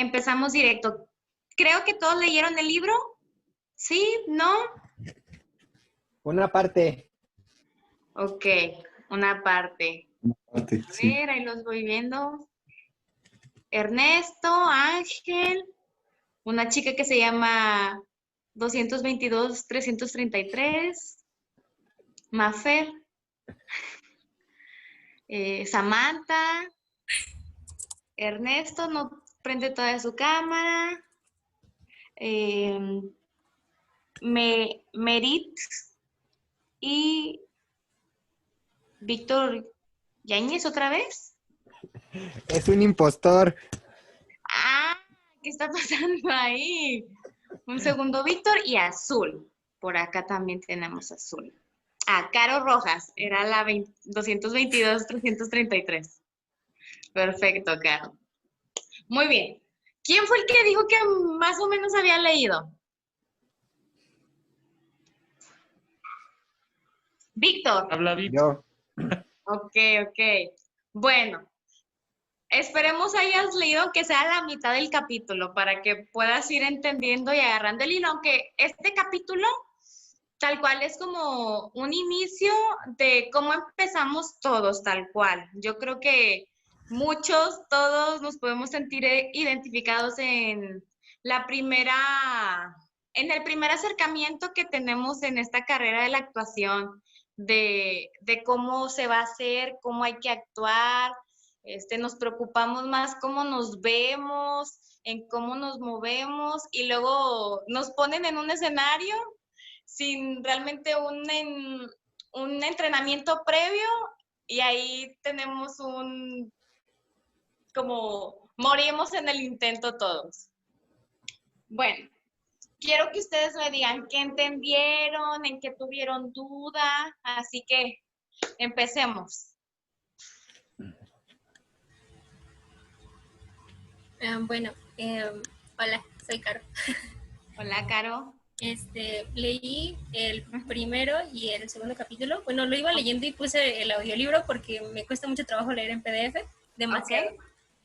empezamos directo. Creo que todos leyeron el libro. ¿Sí? ¿No? Una parte. Ok, una parte. A Sí. ver, ahí los voy viendo. Ernesto, Ángel, una chica que se llama 222-333, Mafer, Samantha, Ernesto no prende toda su cámara, Merit y Víctor Yáñez otra vez. Es un impostor. Ah, ¿qué está pasando ahí? Un segundo, Víctor y Azul. Por acá también tenemos Azul. Ah, Caro Rojas, era la 222-333. Perfecto, Caro. Muy bien. ¿Quién fue el que dijo que más o menos había leído? Víctor. Habla Víctor. Yo. Ok. Bueno, esperemos hayas leído que sea la mitad del capítulo para que puedas ir entendiendo y agarrando el hilo, aunque este capítulo tal cual es como un inicio de cómo empezamos todos, tal cual. Yo creo que todos nos podemos sentir identificados en el primer acercamiento que tenemos en esta carrera de la actuación, de cómo se va a hacer, cómo hay que actuar. Nos preocupamos más cómo nos vemos, en cómo nos movemos, y luego nos ponen en un escenario sin realmente un entrenamiento previo, y ahí tenemos como morimos en el intento todos. Bueno, quiero que ustedes me digan qué entendieron, en qué tuvieron duda, así que empecemos. Hola, soy Caro. Hola, Caro. Leí el primero y el segundo capítulo. Bueno, lo iba leyendo y puse el audiolibro porque me cuesta mucho trabajo leer en PDF, demasiado. Ok,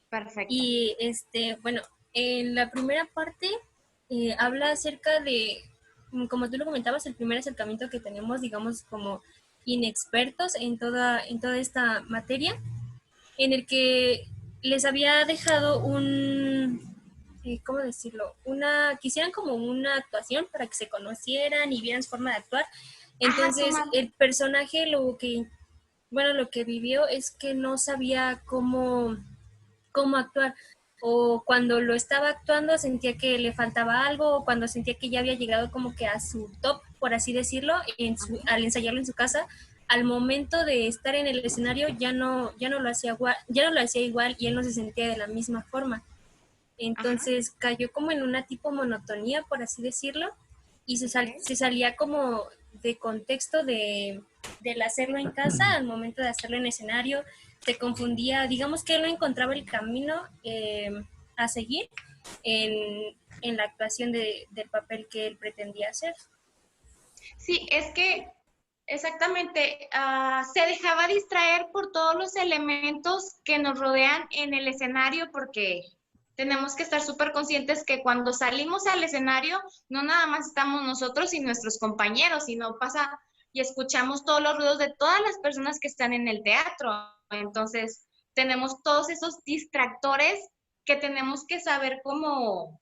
perfecto. Y en la primera parte habla acerca de, como tú lo comentabas, el primer acercamiento que tenemos, digamos, como inexpertos en toda esta materia, en el que les había dejado ¿cómo decirlo? Quisieran como una actuación para que se conocieran y vieran su forma de actuar. Entonces, el personaje lo que vivió es que no sabía cómo actuar, o cuando lo estaba actuando sentía que le faltaba algo, o cuando sentía que ya había llegado como que a su top, por así decirlo, al ensayarlo en su casa, al momento de estar en el escenario ya no lo hacía igual y él no se sentía de la misma forma. Entonces cayó como en una tipo monotonía, por así decirlo, y se salía como de contexto del hacerlo en casa al momento de hacerlo en escenario. Se confundía, digamos que él no encontraba el camino a seguir en la actuación del papel que él pretendía hacer. Sí, es que exactamente, se dejaba distraer por todos los elementos que nos rodean en el escenario, porque tenemos que estar súper conscientes que cuando salimos al escenario, no nada más estamos nosotros y nuestros compañeros, sino pasa y escuchamos todos los ruidos de todas las personas que están en el teatro. Entonces, tenemos todos esos distractores que tenemos que saber cómo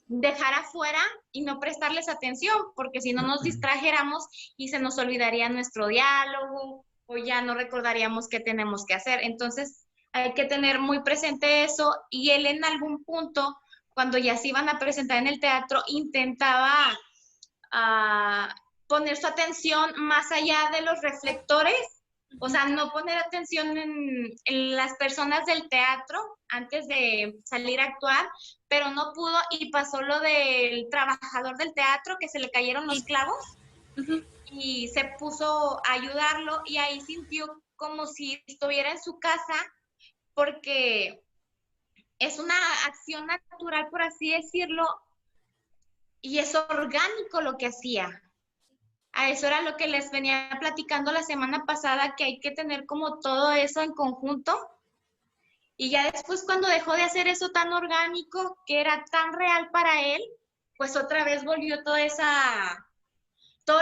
dejar afuera y no prestarles atención, porque si no nos distrajéramos y se nos olvidaría nuestro diálogo, o ya no recordaríamos qué tenemos que hacer. Entonces hay que tener muy presente eso, y él en algún punto, cuando ya se iban a presentar en el teatro, intentaba poner su atención más allá de los reflectores, o sea, no poner atención en las personas del teatro antes de salir a actuar, pero no pudo, y pasó lo del trabajador del teatro, que se le cayeron los clavos, y se puso a ayudarlo, y ahí sintió como si estuviera en su casa, porque es una acción natural, por así decirlo, y es orgánico lo que hacía. A eso era lo que les venía platicando la semana pasada, que hay que tener como todo eso en conjunto, Y ya después cuando dejó de hacer eso tan orgánico, que era tan real para él, pues otra vez volvió todo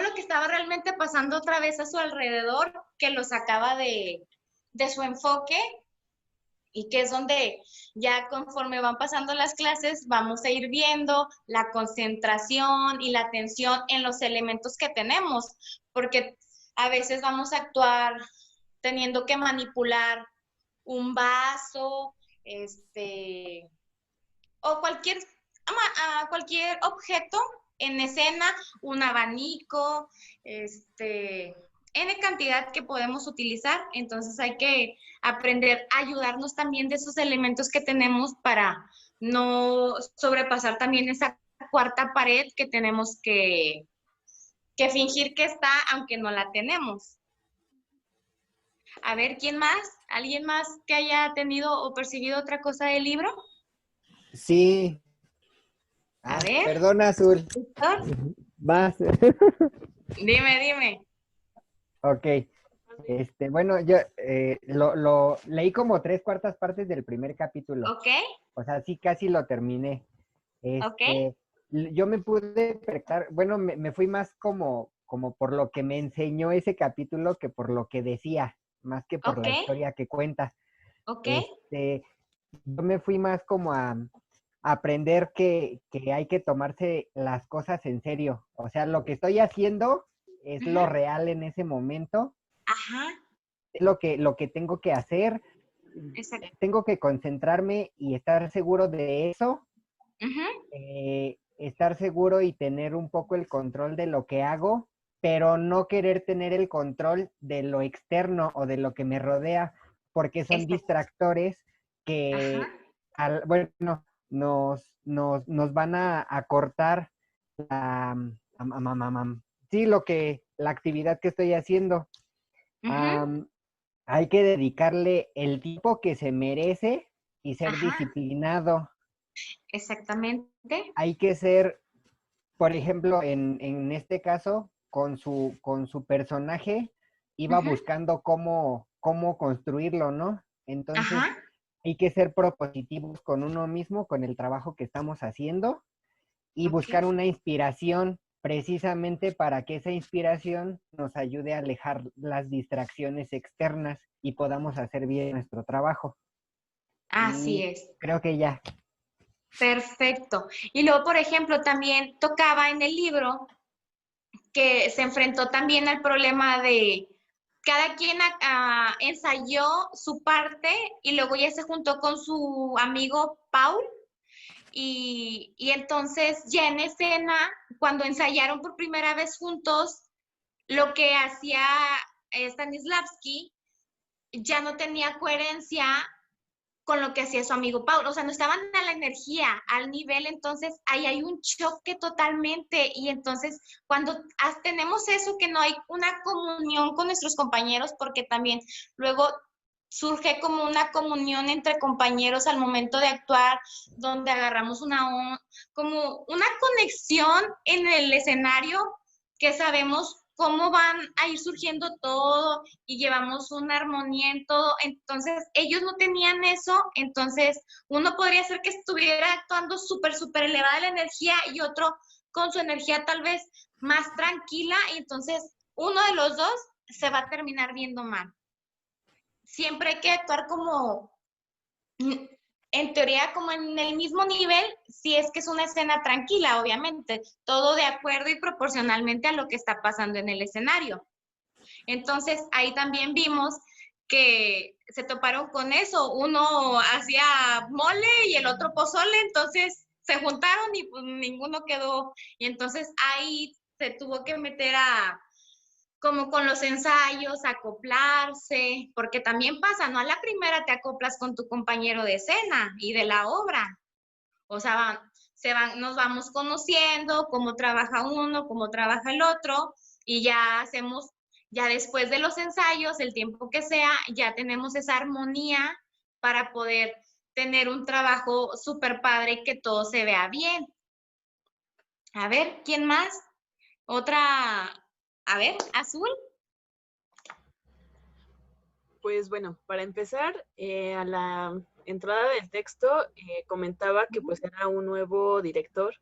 lo que estaba realmente pasando otra vez a su alrededor, que lo sacaba de su enfoque y que es donde ya conforme van pasando las clases vamos a ir viendo la concentración y la atención en los elementos que tenemos, porque a veces vamos a actuar teniendo que manipular un vaso, o cualquier objeto en escena, un abanico, N cantidad que podemos utilizar, entonces hay que aprender a ayudarnos también de esos elementos que tenemos para no sobrepasar también esa cuarta pared que tenemos que fingir que está, aunque no la tenemos. A ver, ¿quién más? ¿Alguien más que haya tenido o percibido otra cosa del libro? Sí. A ver, Perdona, Azul. Víctor, Vas. dime. Ok. Bueno, yo lo leí como 3/4 partes del primer capítulo. Ok, O sea, sí, casi lo terminé. ok. Yo me pude percatar, bueno, me fui más como por lo que me enseñó ese capítulo que por lo que decía, más que por Ok, la historia que cuenta. ok, Yo me fui más como a aprender que hay que tomarse las cosas en serio. O sea, lo que estoy haciendo es ujú, lo real en ese momento, ajá, es lo que tengo que hacer, exacto. tengo que concentrarme y estar seguro de eso, Ujú, estar seguro y tener un poco el control de lo que hago, pero no querer tener el control de lo externo o de lo que me rodea, porque son exacto. distractores Ajá, que, bueno, nos van a cortar la, sí, la actividad que estoy haciendo. ujú, Am, Hay que dedicarle el tiempo que se merece y ser ajá, disciplinado. exactamente. Hay que ser, por ejemplo, en este caso, con su personaje, iba Ujú, buscando cómo construirlo, ¿no? ajá, Entonces, hay que ser propositivos con uno mismo, con el trabajo que estamos haciendo, y ok. buscar una inspiración precisamente para que esa inspiración nos ayude a alejar las distracciones externas y podamos hacer bien nuestro trabajo. Así Y es. creo que ya. Perfecto. Y luego, por ejemplo, también tocaba en el libro que se enfrentó también al problema de cada quien ensayó su parte y luego ya se juntó con su amigo Paul y entonces ya en escena, cuando ensayaron por primera vez juntos, lo que hacía Stanislavski ya no tenía coherencia con lo que hacía su amigo Paulo, o sea, no estaban a la energía, al nivel, entonces ahí hay un choque totalmente y entonces cuando tenemos eso, que no hay una comunión con nuestros compañeros, porque también luego surge como una comunión entre compañeros al momento de actuar, donde agarramos como una conexión en el escenario que sabemos cómo van a ir surgiendo todo y llevamos una armonía en todo. Entonces, ellos no tenían eso, entonces uno podría ser que estuviera actuando súper elevada la energía y otro con su energía tal vez más tranquila, y entonces uno de los dos se va a terminar viendo mal. Siempre hay que actuar como, en teoría, como en el mismo nivel, si es que es una escena tranquila, obviamente, todo de acuerdo y proporcionalmente a lo que está pasando en el escenario. Entonces, ahí también vimos que se toparon con eso. Uno hacía mole y el otro pozole, entonces se juntaron y pues ninguno quedó. Y entonces ahí se tuvo que meter como con los ensayos, acoplarse, porque también pasa, no a la primera te acoplas con tu compañero de escena y de la obra. O sea, nos vamos conociendo, cómo trabaja uno, cómo trabaja el otro, y ya después de los ensayos, el tiempo que sea, ya tenemos esa armonía para poder tener un trabajo súper padre y que todo se vea bien. A ver, ¿quién más? Otra, a ver, Azul. Pues bueno, para empezar, entrada del texto comentaba que pues era un nuevo director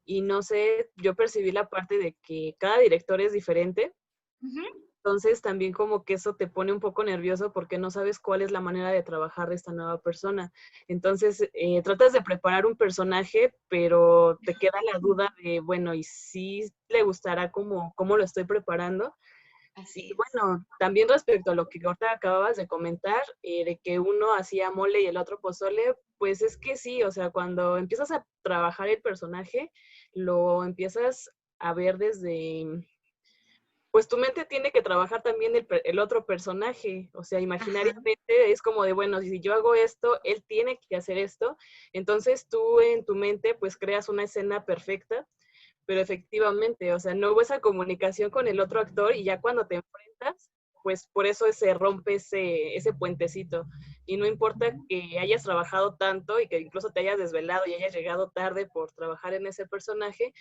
y no sé, yo percibí la parte de que cada director es diferente. Entonces también como que eso te pone un poco nervioso porque no sabes cuál es la manera de trabajar de esta nueva persona. Entonces tratas de preparar un personaje, pero te queda la duda de, bueno, ¿y si le gustará cómo lo estoy preparando? Así Y es. bueno, también respecto a lo que ahorita acababas de comentar, de que uno hacía mole y el otro pozole, pues es que sí, o sea, cuando empiezas a trabajar el personaje, lo empiezas a ver desde, pues tu mente tiene que trabajar también el otro personaje, o sea, imaginariamente es como de, bueno, si yo hago esto, él tiene que hacer esto, entonces tú en tu mente pues creas una escena perfecta, pero efectivamente, o sea, no hubo esa comunicación con el otro actor y ya cuando te enfrentas, pues por eso se rompe ese puentecito. Y no importa que hayas trabajado tanto y que incluso te hayas desvelado y hayas llegado tarde por trabajar en ese personaje,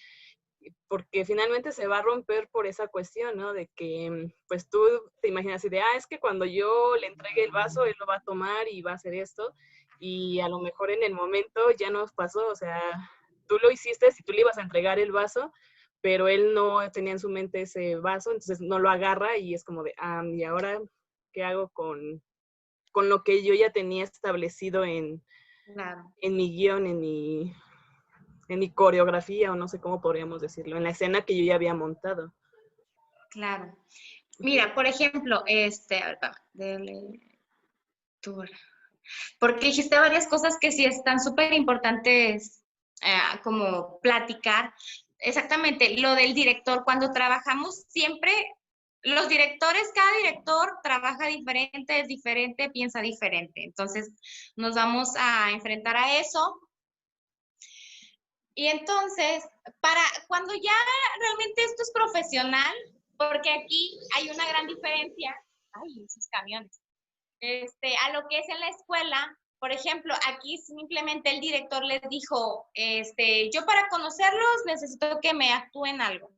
porque finalmente se va a romper por esa cuestión, ¿no? De que, pues tú te imaginas así de, es que cuando yo le entregue el vaso, él lo va a tomar y va a hacer esto, y a lo mejor en el momento ya nos pasó, o sea, tú lo hiciste si tú le ibas a entregar el vaso, pero él no tenía en su mente ese vaso, entonces no lo agarra y es como de, ¿y ahora qué hago con lo que yo ya tenía establecido en mi guión, en mi coreografía, o no sé cómo podríamos decirlo, en la escena que yo ya había montado? Claro. Mira, por ejemplo, de lectura. Porque dijiste varias cosas que sí están súper importantes como platicar. Exactamente, lo del director, cuando trabajamos siempre, los directores, cada director trabaja diferente, es diferente, piensa diferente. Entonces, nos vamos a enfrentar a eso. Y entonces, para cuando ya realmente esto es profesional, porque aquí hay una gran diferencia, esos camiones, a lo que es en la escuela. Por ejemplo, aquí simplemente el director les dijo, yo para conocerlos necesito que me actúen algo.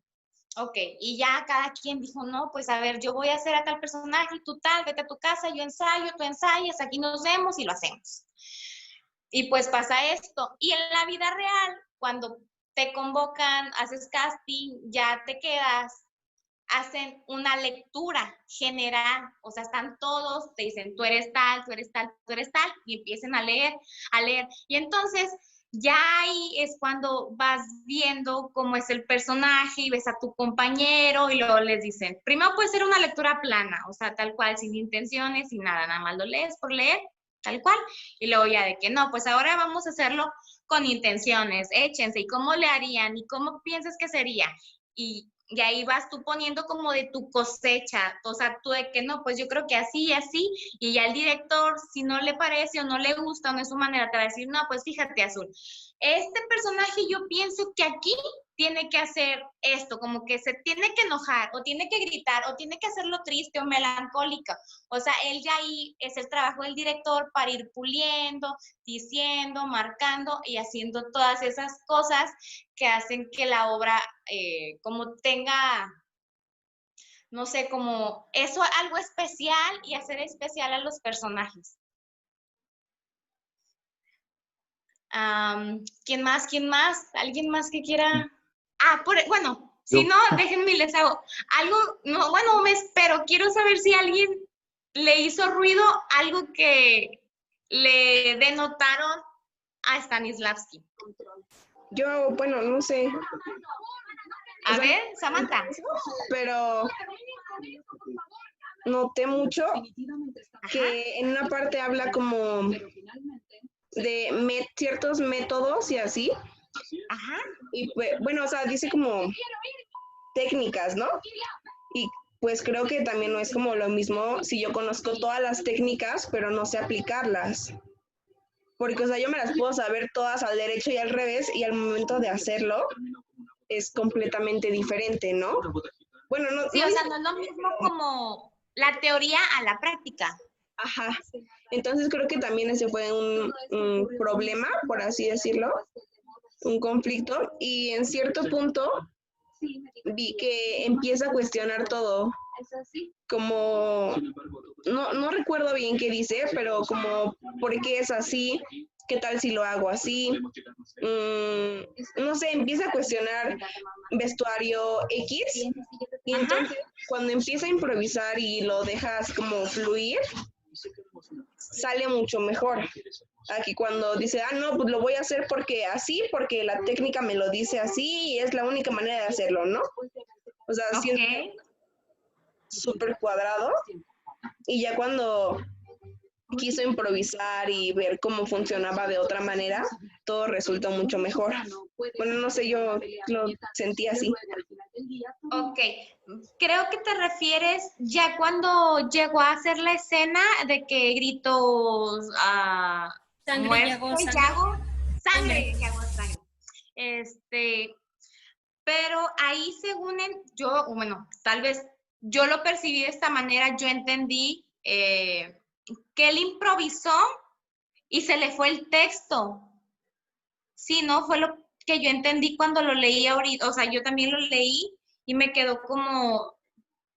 Ok, y ya cada quien dijo, no, pues a ver, yo voy a hacer a tal personaje, tú tal, vete a tu casa, yo ensayo, tú ensayas, aquí nos vemos y lo hacemos. Y pues pasa esto. Y en la vida real, cuando te convocan, haces casting, ya te quedas, hacen una lectura general, o sea, están todos, te dicen, tú eres tal, tú eres tal, tú eres tal, y empiecen a leer, a leer. Y entonces ya ahí es cuando vas viendo cómo es el personaje y ves a tu compañero y luego les dicen, primero puede ser una lectura plana, o sea, tal cual, sin intenciones, sin nada, nada más lo lees por leer, tal cual, y luego ya de que no, pues ahora vamos a hacerlo con intenciones, échense, y cómo le harían, y cómo piensas que sería, y ahí vas tú poniendo como de tu cosecha, o sea, tú de que no, pues yo creo que así y así, y ya el director, si no le parece o no le gusta o no es su manera, te va a decir, no, pues fíjate, Azul, este personaje yo pienso que aquí tiene que hacer esto, como que se tiene que enojar, o tiene que gritar, o tiene que hacerlo triste o melancólica. O sea, él ya ahí es el trabajo del director para ir puliendo, diciendo, marcando y haciendo todas esas cosas que hacen que la obra como tenga, no sé, como eso, algo especial y hacer especial a los personajes. ¿Quién más? ¿Quién más? ¿Alguien más que quiera? Bueno, si no, déjenme les hago algo, no, bueno, me espero, quiero saber si alguien le hizo ruido algo que le denotaron a Stanislavski. Yo, bueno, no sé. A ver, Samantha. Pero noté mucho que en una parte habla como de ciertos métodos y así. Ajá. Y bueno, o sea, dice como técnicas, ¿no? Y pues creo que también no es como lo mismo si yo conozco todas las técnicas, pero no sé aplicarlas. Porque, o sea, yo me las puedo saber todas al derecho y al revés, y al momento de hacerlo es completamente diferente, ¿no? Bueno, no. Sí, o sea, no es lo mismo como la teoría a la práctica. Ajá. Entonces creo que también ese fue un problema, por así decirlo, un conflicto, y en cierto punto vi que empieza a cuestionar todo, como, no recuerdo bien qué dice, pero como, ¿por qué es así? ¿Qué tal si lo hago así? No sé, empieza a cuestionar vestuario X y entonces cuando empieza a improvisar y lo dejas como fluir, sale mucho mejor. Aquí cuando dice, no, pues lo voy a hacer porque así, porque la técnica me lo dice así y es la única manera de hacerlo, ¿no? O sea, sí es súper cuadrado y ya cuando quiso improvisar y ver cómo funcionaba de otra manera, todo resultó mucho mejor. Bueno, no sé, yo lo sentí así. Ok, creo que te refieres ya cuando llegó a hacer la escena de que gritó Sangre, Yago, sangre, Yago, sangre. Pero ahí según yo, bueno, tal vez yo lo percibí de esta manera, yo entendí que él improvisó y se le fue el texto. Sí, ¿no? Fue lo que yo entendí cuando lo leí ahorita, o sea, yo también lo leí y me quedó como,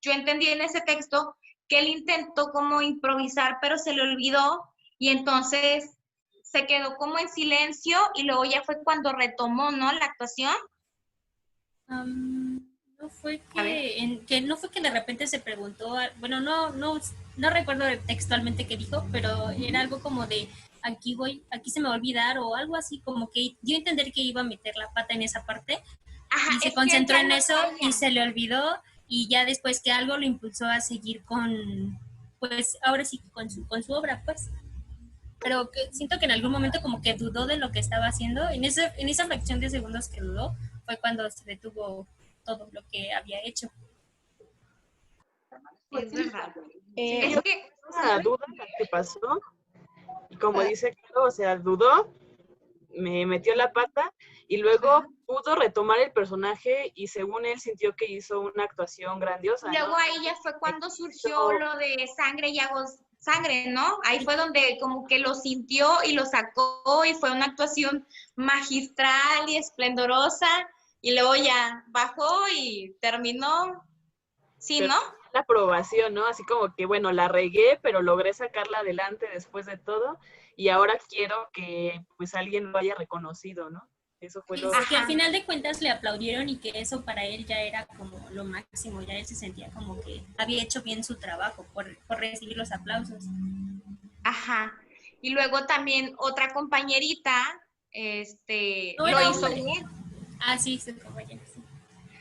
yo entendí en ese texto que él intentó como improvisar, pero se le olvidó y entonces se quedó como en silencio y luego ya fue cuando retomó, ¿no? La actuación. No fue que no fue que de repente se preguntó, bueno, no recuerdo textualmente qué dijo, pero era algo como de aquí se me va a olvidar o algo así, como que dio a entender que iba a meter la pata en esa parte. Ajá, y se concentró en eso y se le olvidó y ya después que algo lo impulsó a seguir con, pues ahora sí con su obra, pues. Pero que siento que en algún momento como que dudó de lo que estaba haciendo, en esa fracción de segundos que dudó fue cuando se detuvo todo lo que había hecho. Es verdad. Es que una duda que pasó, y como dice Caro, o sea, dudó, me metió la pata y luego pudo retomar el personaje y según él sintió que hizo una actuación grandiosa, ¿no? Luego ahí ya fue cuando surgió lo de sangre y hago sangre, ¿no? Ahí fue donde como que lo sintió y lo sacó y fue una actuación magistral y esplendorosa y luego ya bajó y terminó, sí, ¿no? La aprobación, ¿no? Así como que, bueno, la regué, pero logré sacarla adelante después de todo y ahora quiero que pues alguien lo haya reconocido, ¿no? Eso fue lo que al final de cuentas le aplaudieron y que eso para él ya era como lo máximo, ya él se sentía como que había hecho bien su trabajo por recibir los aplausos. Ajá. Y luego también otra compañerita, No, lo hizo bien. Ah, sí, su compañera, sí.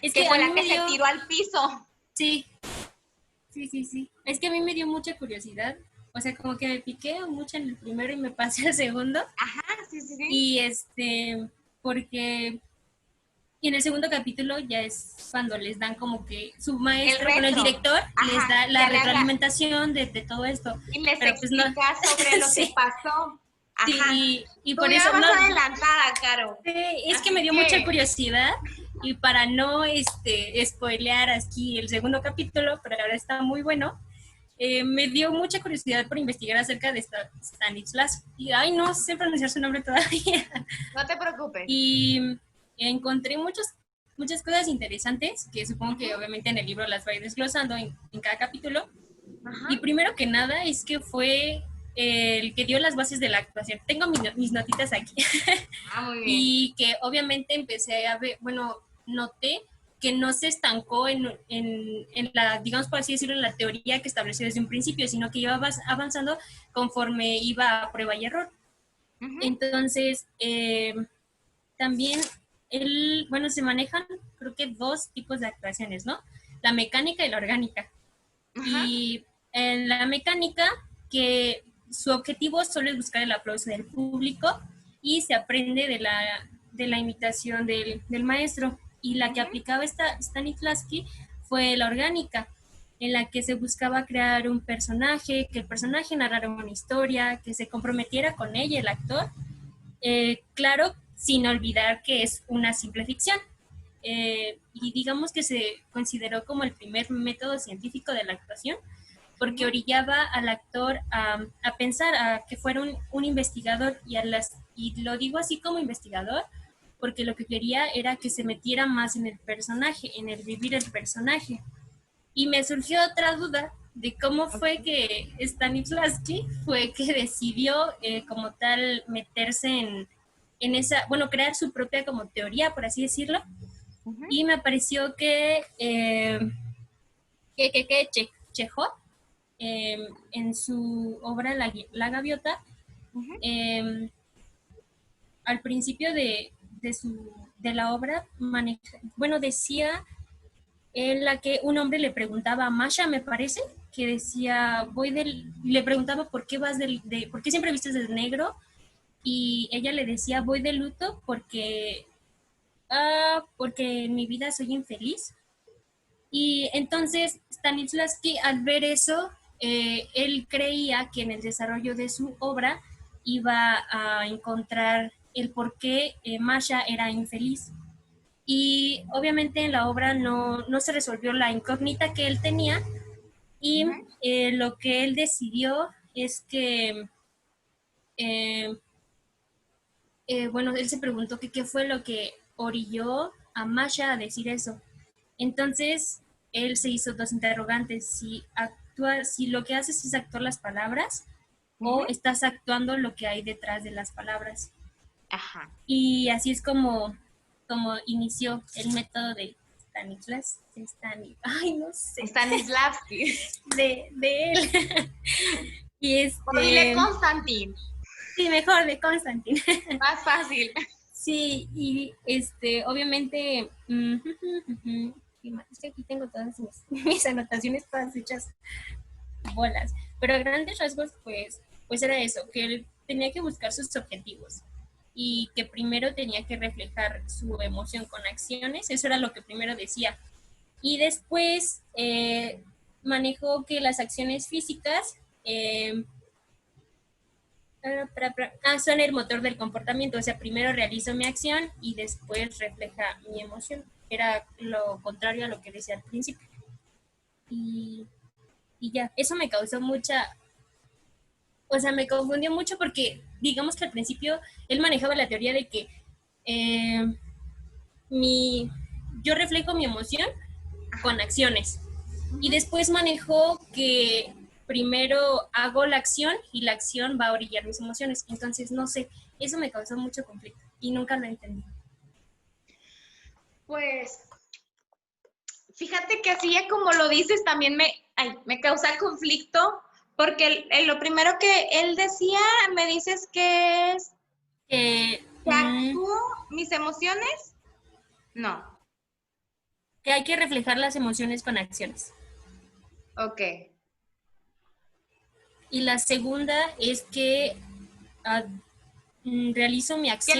Es que fue la que se tiró al piso. Sí. Es que a mí me dio mucha curiosidad. O sea, como que me piqué mucho en el primero y me pasé al segundo. Ajá, sí. Y porque en el segundo capítulo ya es cuando les dan como que su maestro, el director, les da la retroalimentación de todo esto. Y les explica sobre lo que pasó. Ajá. Sí, y por eso más adelantada, Caro. Sí, es que me dio mucha curiosidad y para no spoilear aquí el segundo capítulo, pero ahora está muy bueno, me dio mucha curiosidad por investigar acerca de Stanislas. Y, no sé pronunciar su nombre todavía. No te preocupes. Y encontré muchas cosas interesantes que supongo que obviamente en el libro las va a ir desglosando en cada capítulo. Ajá. Y primero que nada es que fue el que dio las bases de la actuación. Tengo mis notitas aquí. Muy bien. Y que obviamente empecé a ver, noté que no se estancó en la, digamos por así decirlo, en la teoría que estableció desde un principio, sino que iba avanzando conforme iba a prueba y error. Uh-huh. Entonces, también se manejan creo que dos tipos de actuaciones, ¿no? La mecánica y la orgánica. Uh-huh. Y en la mecánica, que su objetivo solo es buscar el aplauso del público y se aprende de la imitación del maestro. Y la que aplicaba Stanislavski fue la orgánica, en la que se buscaba crear un personaje, que el personaje narrara una historia, que se comprometiera con ella el actor, claro, sin olvidar que es una simple ficción. Y digamos que se consideró como el primer método científico de la actuación, porque orillaba al actor a pensar, a que fuera un investigador, y lo digo así como investigador, porque lo que quería era que se metiera más en el personaje, en el vivir el personaje. Y me surgió otra duda de cómo fue que Stanislavski fue que decidió como tal meterse en esa, bueno, crear su propia como teoría, por así decirlo. Ujú. Y me pareció Chekhov, en su obra La Gaviota, Ujú. al principio de la obra, bueno, decía en la que un hombre le preguntaba a Masha, me parece, que decía, le preguntaba por qué por qué siempre vistes de negro, y ella le decía, voy de luto porque en mi vida soy infeliz. Y entonces Stanislavski, al ver eso, él creía que en el desarrollo de su obra iba a encontrar el por qué Masha era infeliz. Y obviamente en la obra no se resolvió la incógnita que él tenía, y Ujú. lo que él decidió es que, eh, bueno, él se preguntó que qué fue lo que orilló a Masha a decir eso. Entonces, él se hizo dos interrogantes: si lo que haces es actuar las palabras Ujú. o estás actuando lo que hay detrás de las palabras. Ajá. Y así es como inició el método de ay, no sé, Stanislavski. de él. Y O dile Constantin. sí, mejor de Constantine. Más fácil. Sí, y obviamente, es que aquí tengo todas mis anotaciones todas hechas bolas, pero a grandes rasgos, pues era eso, que él tenía que buscar sus objetivos y que primero tenía que reflejar su emoción con acciones, eso era lo que primero decía, y después manejó que las acciones físicas son el motor del comportamiento, o sea, primero realizo mi acción y después refleja mi emoción. Era lo contrario a lo que decía al principio. Y, y ya, eso me causó o sea, me confundió mucho porque digamos que al principio él manejaba la teoría de que eh, mi, yo reflejo mi emoción con acciones. Y Ujú. después manejó que primero hago la acción y la acción va a orillar mis emociones. Entonces, no sé, eso me causó mucho conflicto y nunca lo entendí. Pues fíjate que así ya como lo dices, también me causa conflicto, porque lo primero que él decía, me dices que es que Mm, actúo mis emociones. No, que hay que reflejar las emociones con acciones. ok. Y la segunda es que ah, realizo mi Que acción.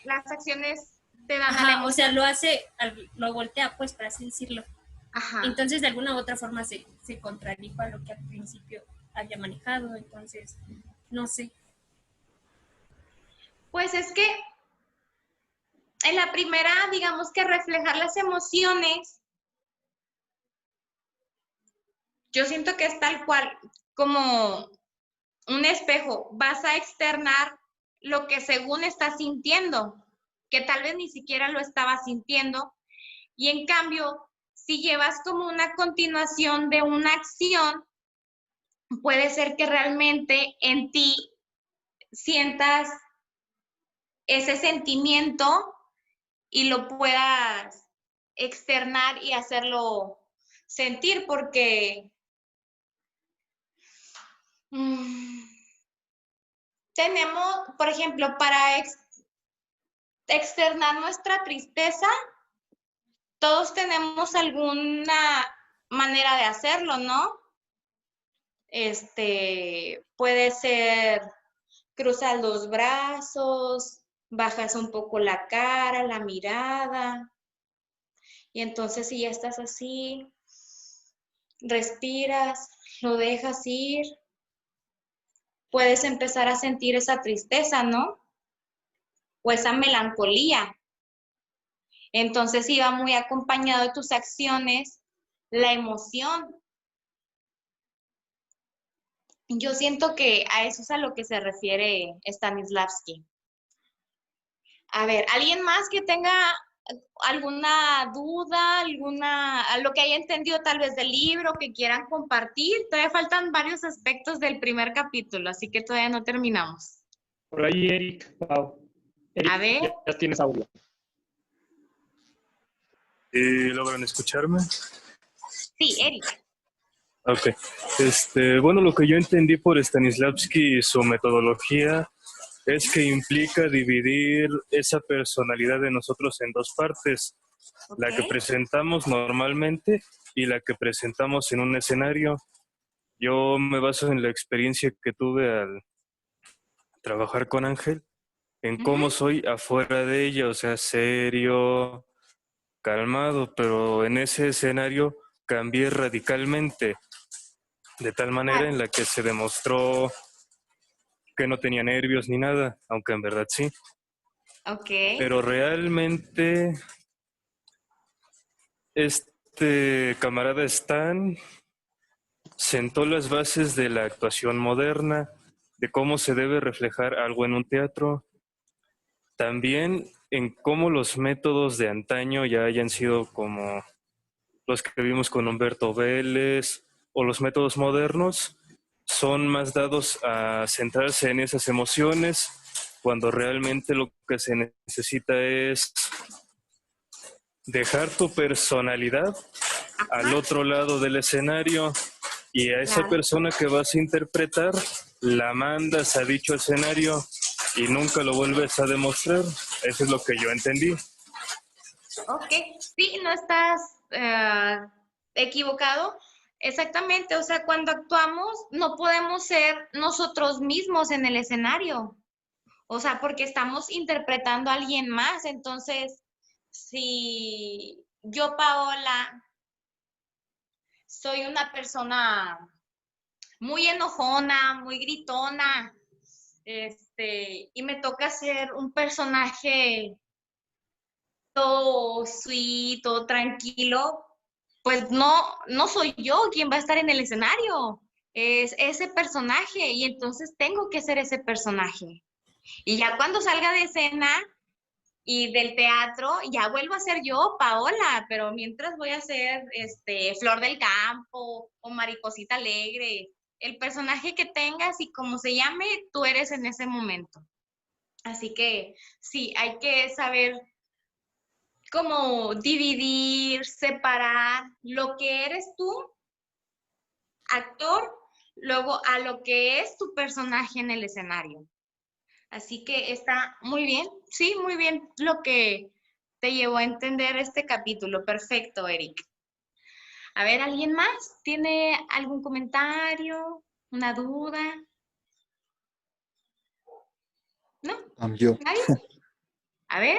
las acciones te dan a la Ajá, o sea, emoción. lo voltea, pues, para así decirlo. Ajá. Entonces, de alguna u otra forma se contradijo a lo que al principio había manejado. Entonces, no sé. Pues es que en la primera, digamos que reflejar las emociones, yo siento que es tal cual como un espejo. Vas a externar lo que según estás sintiendo, que tal vez ni siquiera lo estabas sintiendo. Y en cambio, si llevas como una continuación de una acción, puede ser que realmente en ti sientas ese sentimiento y lo puedas externar y hacerlo sentir, porque tenemos, por ejemplo, para externar nuestra tristeza, todos tenemos alguna manera de hacerlo, ¿no? Puede ser cruzar los brazos, bajas un poco la cara, la mirada, y entonces si ya estás así, respiras, lo dejas ir, puedes empezar a sentir esa tristeza, ¿no? O esa melancolía. Entonces iba muy acompañado de tus acciones, la emoción. Yo siento que a eso es a lo que se refiere Stanislavski. A ver, ¿alguien más que tenga alguna duda, lo que haya entendido tal vez del libro que quieran compartir. Todavía faltan varios aspectos del primer capítulo, así que todavía no terminamos. Por ahí, Eric, Pau. Eric, A ver. ya tienes audio. ¿Logran escucharme? Sí, Eric. Ok. Bueno, lo que yo entendí por Stanislavski y su metodología es que implica dividir esa personalidad de nosotros en dos partes, la que Ok. presentamos normalmente y la que presentamos en un escenario. Yo me baso en la experiencia que tuve al trabajar con Ángel, en cómo soy afuera de ella, o sea, serio, calmado, pero en ese escenario cambié radicalmente, de tal manera en la que se demostró que no tenía nervios ni nada, aunque en verdad sí. Ok. Pero realmente este camarada Stan sentó las bases de la actuación moderna, de cómo se debe reflejar algo en un teatro, también en cómo los métodos de antaño ya hayan sido como los que vimos con Humberto Vélez o los métodos modernos, son más dados a centrarse en esas emociones cuando realmente lo que se necesita es dejar tu personalidad al otro lado del escenario y a esa Claro. persona que vas a interpretar la mandas a dicho escenario y nunca lo vuelves a demostrar. Eso es lo que yo entendí. Ok, sí, no estás equivocado. Exactamente, o sea, cuando actuamos no podemos ser nosotros mismos en el escenario, o sea, porque estamos interpretando a alguien más. Entonces, si yo, Paola, soy una persona muy enojona, muy gritona, y me toca ser un personaje todo sweet, todo tranquilo, pues no soy yo quien va a estar en el escenario, es ese personaje y entonces tengo que ser ese personaje. Y ya cuando salga de escena y del teatro, ya vuelvo a ser yo, Paola, pero mientras voy a ser Flor del Campo o Mariposita Alegre, el personaje que tengas y como se llame, tú eres en ese momento. Así que sí, hay que saber como dividir, separar lo que eres tú, actor, luego a lo que es tu personaje en el escenario. Así que está muy bien, sí, muy bien lo que te llevó a entender este capítulo. Perfecto, Eric. A ver, ¿alguien más tiene algún comentario, una duda? ¿No? Yo, ¿Nadie? A ver,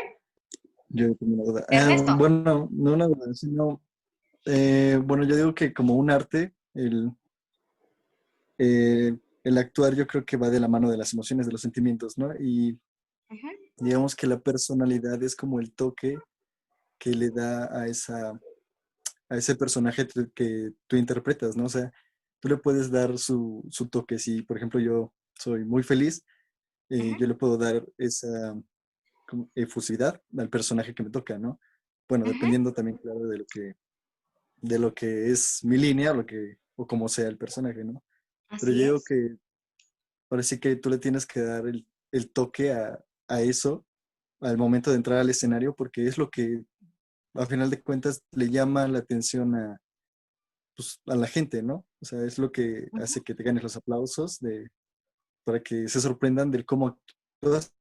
yo tengo una duda. Ernesto. Bueno, no una duda, sino, bueno, yo digo que como un arte, el actuar yo creo que va de la mano de las emociones, de los sentimientos, ¿no? Y Ujú. digamos que la personalidad es como el toque que le da a ese personaje que tú interpretas, ¿no? O sea, tú le puedes dar su toque. Si, por ejemplo, yo soy muy feliz, yo le puedo dar esa como efusividad al personaje que me toca, ¿no? Bueno, Ujú. dependiendo también, claro, de lo que es mi línea o como sea el personaje, ¿no? Pero yo Así digo es. que ahora sí que tú le tienes que dar el toque a eso al momento de entrar al escenario, porque es lo que a final de cuentas le llama la atención pues, a la gente, ¿no? O sea, es lo que Ujú. hace que te ganes los aplausos para que se sorprendan del cómo actúas.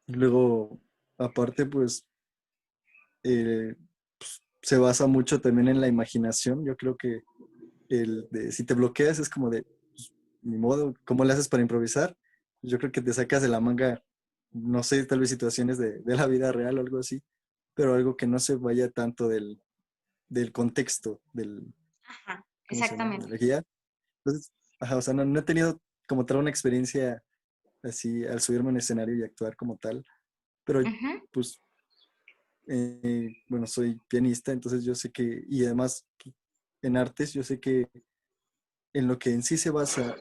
Y luego, aparte, pues, eh, se basa mucho también en la imaginación. Yo creo que si te bloqueas es como de, pues, ni modo, ¿cómo le haces para improvisar? Yo creo que te sacas de la manga, no sé, tal vez situaciones de la vida real o algo así, pero algo que no se vaya tanto del contexto, Ajá, ¿cómo se llama? De exactamente. la guía. Entonces, ajá, o sea, no he tenido como tal una experiencia así al subirme a un escenario y actuar como tal, pero Ujú. pues, bueno, soy pianista, entonces yo sé que, y además en artes, yo sé que en lo que en sí se basa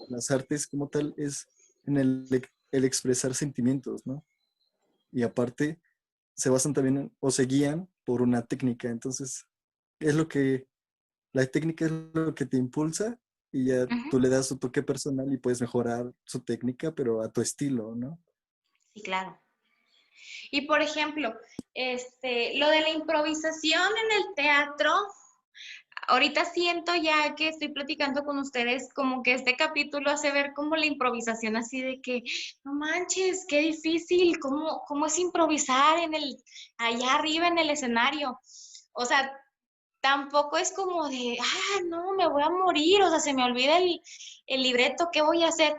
las artes como tal es en el expresar sentimientos, ¿no? Y aparte, se basan también o se guían por una técnica. Entonces, la técnica es lo que te impulsa y ya tú le das su toque personal y puedes mejorar su técnica, pero a tu estilo, ¿no? Sí, claro. Y por ejemplo, lo de la improvisación en el teatro, ahorita siento ya que estoy platicando con ustedes como que este capítulo hace ver como la improvisación así de que, no manches, qué difícil, cómo es improvisar allá arriba en el escenario. O sea, tampoco es como de, no, me voy a morir, o sea, se me olvida el libreto, ¿qué voy a hacer?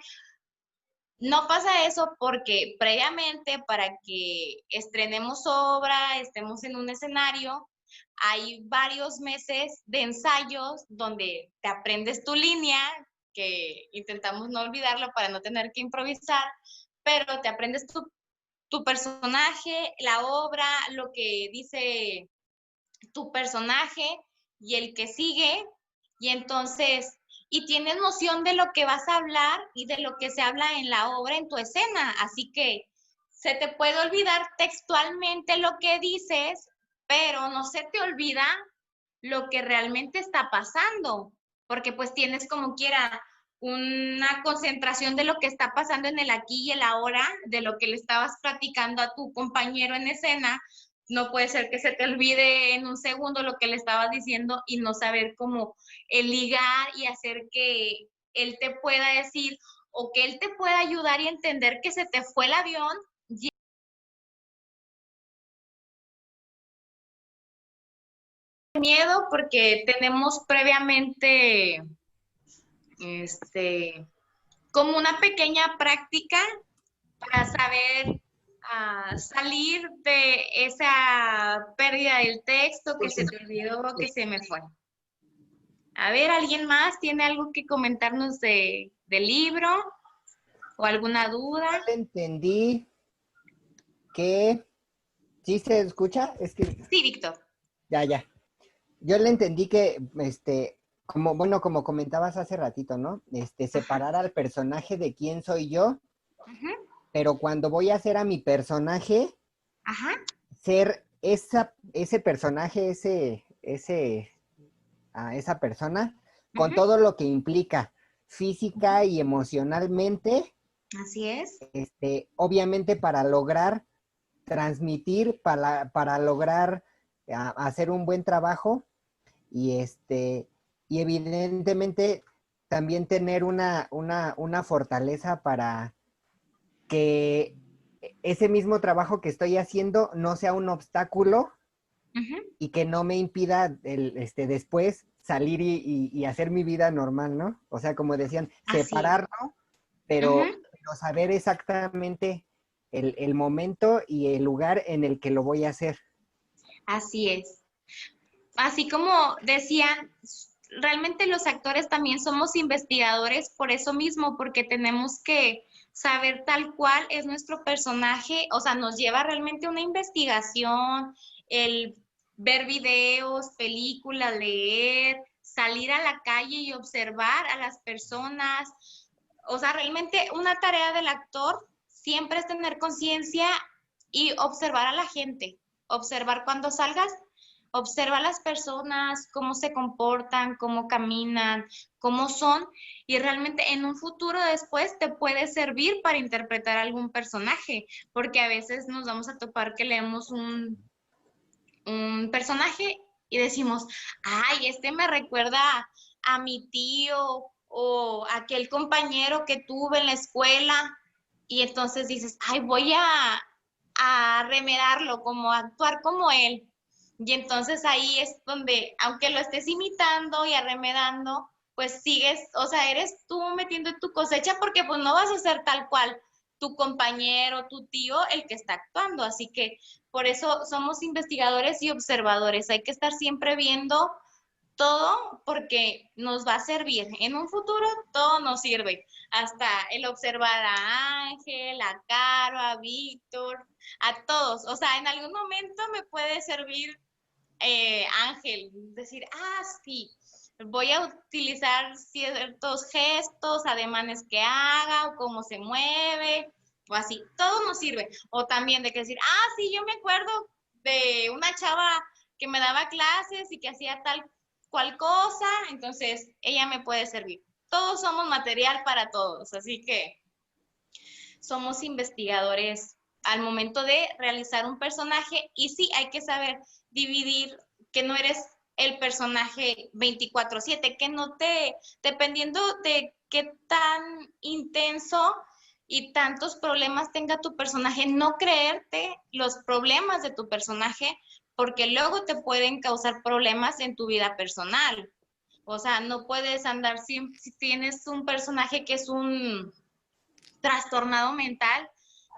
No pasa eso porque previamente para que estrenemos obra, estemos en un escenario, hay varios meses de ensayos donde te aprendes tu línea, que intentamos no olvidarlo para no tener que improvisar, pero te aprendes tu personaje, la obra, lo que dice tu personaje y el que sigue, y entonces, y tienes noción de lo que vas a hablar y de lo que se habla en la obra, en tu escena, así que se te puede olvidar textualmente lo que dices, pero no se te olvida lo que realmente está pasando, porque pues tienes como quiera una concentración de lo que está pasando en el aquí y el ahora, de lo que le estabas platicando a tu compañero en escena. No puede ser que se te olvide en un segundo lo que le estabas diciendo y no saber cómo ligar y hacer que él te pueda decir o que él te pueda ayudar y entender que se te fue el avión. Miedo porque tenemos previamente como una pequeña práctica para saber salir de esa pérdida del texto, que se te olvidó, que se me fue. A ver, ¿alguien más tiene algo que comentarnos del libro o alguna duda? Yo le entendí que... ¿Sí se escucha? Es que... Sí, Víctor. Ya. Yo le entendí que, como comentabas hace ratito, ¿no? Separar al personaje de quién soy yo, pero cuando voy a hacer a mi personaje, ser ese personaje, esa persona, con todo lo que implica física y emocionalmente. Así es. Obviamente para lograr transmitir, para lograr hacer un buen trabajo y evidentemente también tener una fortaleza para que ese mismo trabajo que estoy haciendo no sea un obstáculo y que no me impida después salir y hacer mi vida normal, ¿no? O sea, como decían, separarlo, pero saber exactamente el momento y el lugar en el que lo voy a hacer. Así es. Así como decían, realmente los actores también somos investigadores por eso mismo, porque tenemos que saber tal cual es nuestro personaje, o sea, nos lleva realmente una investigación, el ver videos, películas, leer, salir a la calle y observar a las personas. O sea, realmente una tarea del actor siempre es tener conciencia y observar a la gente, observar cuando salgas. Observa a las personas, cómo se comportan, cómo caminan, cómo son, y realmente en un futuro después te puede servir para interpretar algún personaje, porque a veces nos vamos a topar que leemos un personaje y decimos, ay, me recuerda a mi tío o a aquel compañero que tuve en la escuela, y entonces dices, ay, voy a remedarlo, como a actuar como él. Y entonces ahí es donde, aunque lo estés imitando y arremedando, pues sigues, o sea, eres tú metiendo tu cosecha porque pues no vas a ser tal cual tu compañero, tu tío, el que está actuando. Así que por eso somos investigadores y observadores. Hay que estar siempre viendo todo porque nos va a servir. En un futuro todo nos sirve. Hasta el observar a Ángel, a Caro, a Víctor, a todos. O sea, en algún momento me puede servir Ángel, decir, sí, voy a utilizar ciertos gestos, ademanes que haga, o cómo se mueve, o así, todo nos sirve. O también de que decir, sí, yo me acuerdo de una chava que me daba clases y que hacía tal cual cosa, entonces ella me puede servir. Todos somos material para todos, así que somos investigadores al momento de realizar un personaje y sí hay que saber dividir que no eres el personaje 24/7, que no dependiendo de qué tan intenso y tantos problemas tenga tu personaje, no creerte los problemas de tu personaje, porque luego te pueden causar problemas en tu vida personal. O sea, no puedes andar si tienes un personaje que es un trastornado mental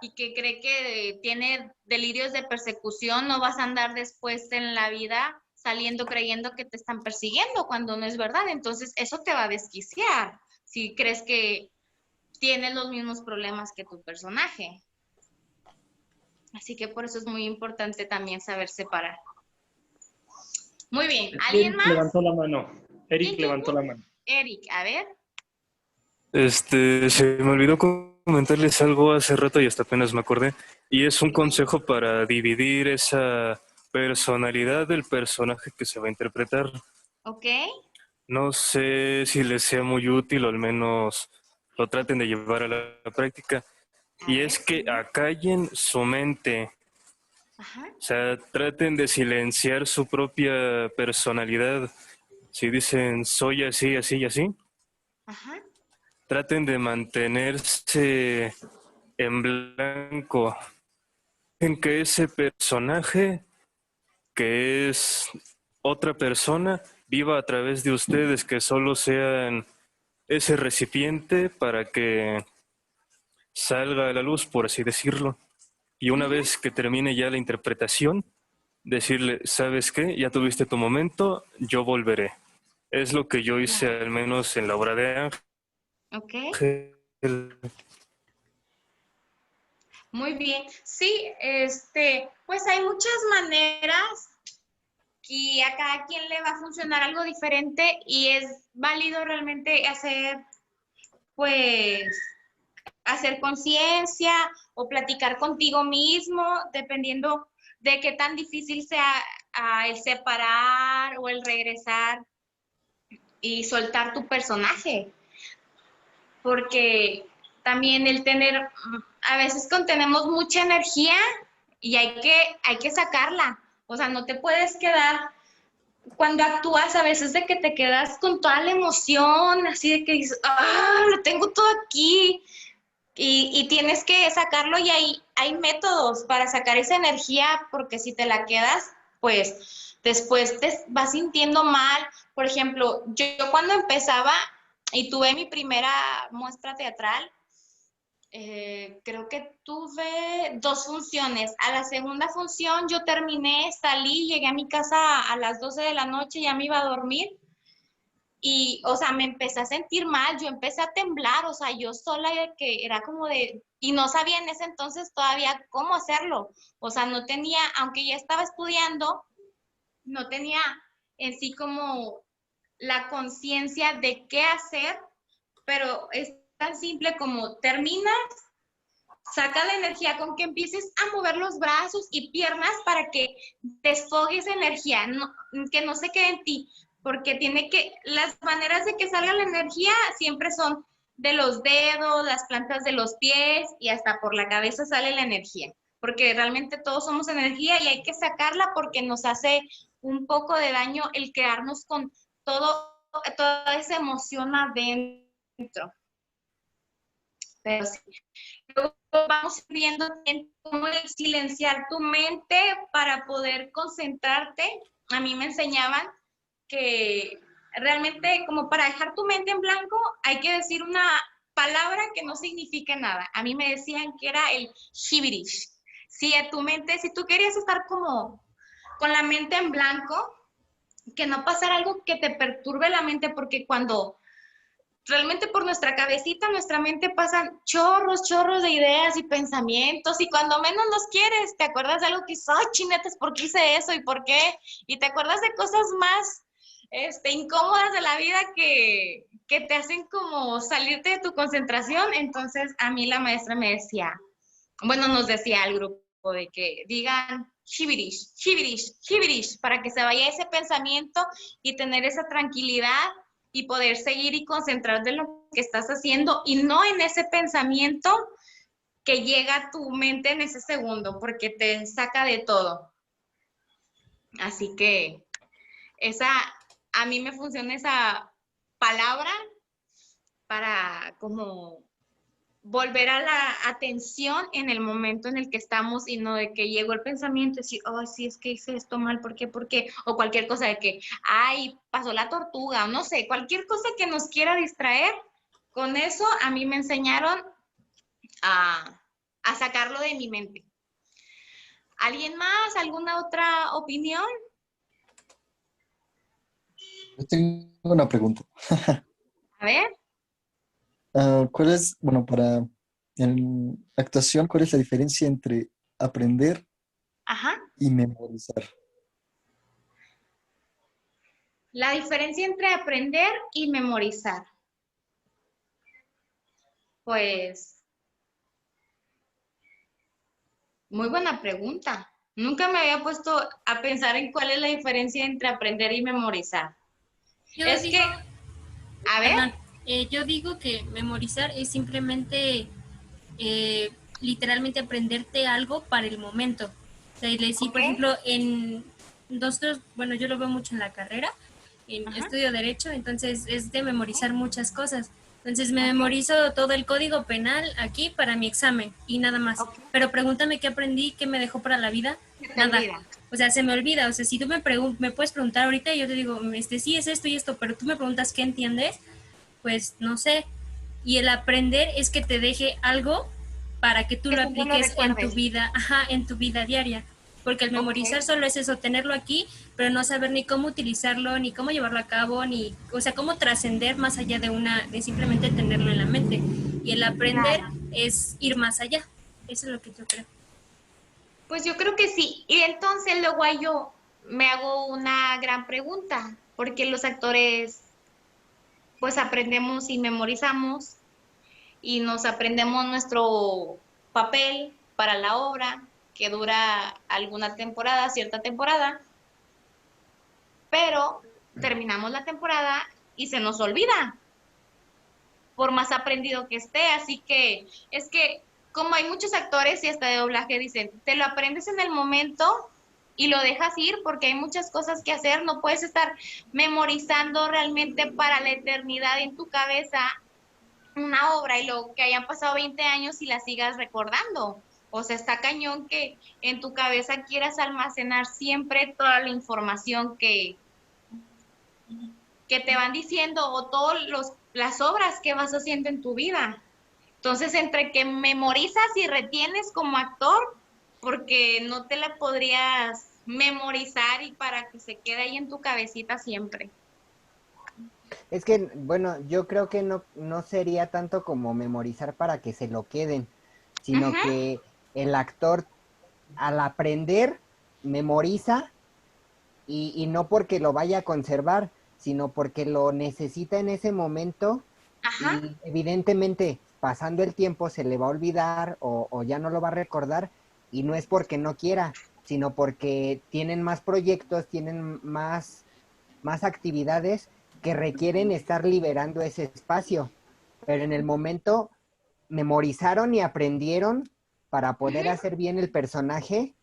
y que cree que tiene delirios de persecución, no vas a andar después en la vida saliendo creyendo que te están persiguiendo cuando no es verdad. Entonces, eso te va a desquiciar si crees que tienes los mismos problemas que tu personaje. Así que por eso es muy importante también saber separar. Muy bien, ¿alguien más? Levantó la mano. Eric levantó la mano. Eric, a ver. Se me olvidó comentarles algo hace rato y hasta apenas me acordé. Y es un consejo para dividir esa personalidad del personaje que se va a interpretar. Ok. No sé si les sea muy útil o al menos lo traten de llevar a la práctica. Y es que acallen su mente. Ajá. O sea, traten de silenciar su propia personalidad. Si dicen soy así, así y así, Ajá. traten de mantenerse en blanco. En que ese personaje, que es otra persona, viva a través de ustedes, que solo sean ese recipiente para que salga a la luz, por así decirlo. Y una vez que termine ya la interpretación, decirle, ¿sabes qué? Ya tuviste tu momento, yo volveré. Es lo que yo hice al menos en la obra de Ok. Ángel. Muy bien. Sí, pues hay muchas maneras y a cada quien le va a funcionar algo diferente y es válido realmente hacer conciencia o platicar contigo mismo, dependiendo de qué tan difícil sea el separar o el regresar y soltar tu personaje. Porque también a veces contenemos mucha energía y hay que sacarla. O sea, no te puedes quedar, cuando actúas a veces de que te quedas con toda la emoción, así de que dices, lo tengo todo aquí. Y tienes que sacarlo y hay métodos para sacar esa energía, porque si te la quedas, pues después te vas sintiendo mal. Por ejemplo, yo cuando empezaba y tuve mi primera muestra teatral, creo que tuve 2 funciones. A la segunda función yo terminé, salí, llegué a mi casa a las 12 de la noche, ya me iba a dormir. Y, o sea, me empecé a sentir mal, yo empecé a temblar, o sea, yo sola, que era como y no sabía en ese entonces todavía cómo hacerlo. O sea, no tenía, aunque ya estaba estudiando, no tenía en sí como la conciencia de qué hacer, pero es tan simple como terminas, saca la energía con que empieces a mover los brazos y piernas para que desfogues energía, que no se quede en ti, porque las maneras de que salga la energía siempre son de los dedos, las plantas de los pies y hasta por la cabeza sale la energía, porque realmente todos somos energía y hay que sacarla porque nos hace un poco de daño el quedarnos con toda esa emoción adentro. Pero sí. Luego vamos viendo cómo silenciar tu mente para poder concentrarte. A mí me enseñaban que realmente como para dejar tu mente en blanco hay que decir una palabra que no signifique nada. A mí me decían que era el shibirish. Si a tu mente, si tú querías estar como con la mente en blanco, que no pasara algo que te perturbe la mente, porque cuando realmente por nuestra cabecita, nuestra mente pasan chorros de ideas y pensamientos y cuando menos los quieres, te acuerdas de algo que dices, ay, chinetes, ¿por qué hice eso y por qué? Y te acuerdas de cosas más incómodas de la vida que te hacen como salirte de tu concentración. Entonces, a mí la maestra me decía, bueno, nos decía al grupo de que digan shivirish, shivirish, shivirish, para que se vaya ese pensamiento y tener esa tranquilidad y poder seguir y concentrar de lo que estás haciendo y no en ese pensamiento que llega a tu mente en ese segundo, porque te saca de todo. Así que a mí me funciona esa palabra para como volver a la atención en el momento en el que estamos y no de que llegó el pensamiento y decir, oh, sí, es que hice esto mal, ¿por qué? ¿Por qué? O cualquier cosa de que, ay, pasó la tortuga, o no sé, cualquier cosa que nos quiera distraer, con eso a mí me enseñaron a sacarlo de mi mente. ¿Alguien más? ¿Alguna otra opinión? Yo tengo una pregunta. A ver. ¿Cuál es, bueno, en actuación, cuál es la diferencia entre aprender Ajá. y memorizar? La diferencia entre aprender y memorizar. Pues, muy buena pregunta. Nunca me había puesto a pensar en cuál es la diferencia entre aprender y memorizar. Yo Es digo, que, a ver. perdón, yo digo que memorizar es simplemente literalmente aprenderte algo para el momento. O sea, decir, por ejemplo, en nosotros, bueno, yo lo veo mucho en la carrera, estudio Derecho, entonces es de memorizar muchas cosas. Entonces me memorizo todo el código penal aquí para mi examen y nada más. Pero pregúntame qué aprendí, qué me dejó para la vida, nada. O sea, se me olvida. O sea, si tú me puedes preguntar ahorita y yo te digo, sí, es esto y esto, pero tú me preguntas qué entiendes, pues no sé. Y el aprender es que te deje algo para que tú lo apliques en tu vida, en tu vida diaria. Porque el memorizar solo es eso, tenerlo aquí, pero no saber ni cómo utilizarlo, ni cómo llevarlo a cabo, ni, o sea, cómo trascender más allá de simplemente tenerlo en la mente. Y el aprender es ir más allá. Eso es lo que yo creo. Pues yo creo que sí. Y entonces luego yo me hago una gran pregunta, porque los actores pues aprendemos y memorizamos y nos aprendemos nuestro papel para la obra que dura alguna temporada, cierta temporada, pero terminamos la temporada y se nos olvida, por más aprendido que esté. Así que es que como hay muchos actores y hasta de doblaje dicen, te lo aprendes en el momento y lo dejas ir porque hay muchas cosas que hacer, no puedes estar memorizando realmente para la eternidad en tu cabeza una obra y lo que hayan pasado 20 años y la sigas recordando. O sea, está cañón que en tu cabeza quieras almacenar siempre toda la información que te van diciendo o todas las obras que vas haciendo en tu vida. Entonces, entre que memorizas y retienes como actor, porque no te la podrías memorizar y para que se quede ahí en tu cabecita siempre. Es que, bueno, yo creo que no sería tanto como memorizar para que se lo queden, sino que el actor al aprender memoriza y no porque lo vaya a conservar, sino porque lo necesita en ese momento. Y evidentemente pasando el tiempo se le va a olvidar o ya no lo va a recordar, y no es porque no quiera, sino porque tienen más proyectos, tienen más actividades que requieren estar liberando ese espacio. Pero en el momento memorizaron y aprendieron para poder hacer bien el personaje